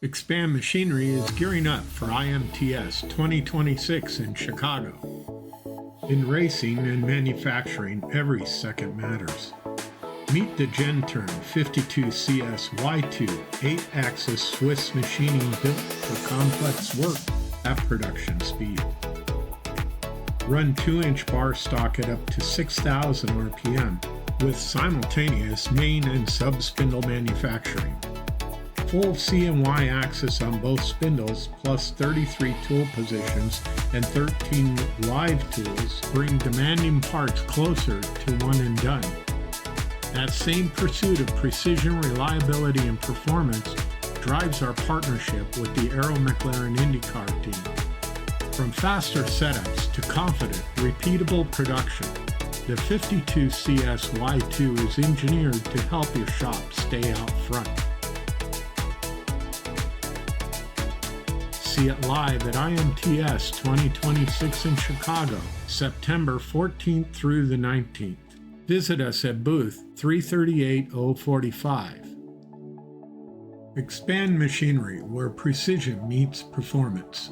Expand Machinery is gearing up for IMTS 2026 in Chicago. In racing and manufacturing, every second matters. Meet the Gen-Turn 52CS-Y2 8-axis Swiss machining built for complex work at production speed. Run 2-inch bar stock at up to 6,000 RPM with simultaneous main and sub-spindle manufacturing. Full C and Y axis on both spindles plus 33 tool positions and 13 live tools bring demanding parts closer to one and done. That same pursuit of precision, reliability, and performance drives our partnership with the Aero McLaren IndyCar team. From faster setups to confident, repeatable production, the 52CS-Y2 is engineered to help your shop stay out front. See it live at IMTS 2026 in Chicago, September 14th through the 19th. Visit us at booth 338045. Expand Machinery, where precision meets performance.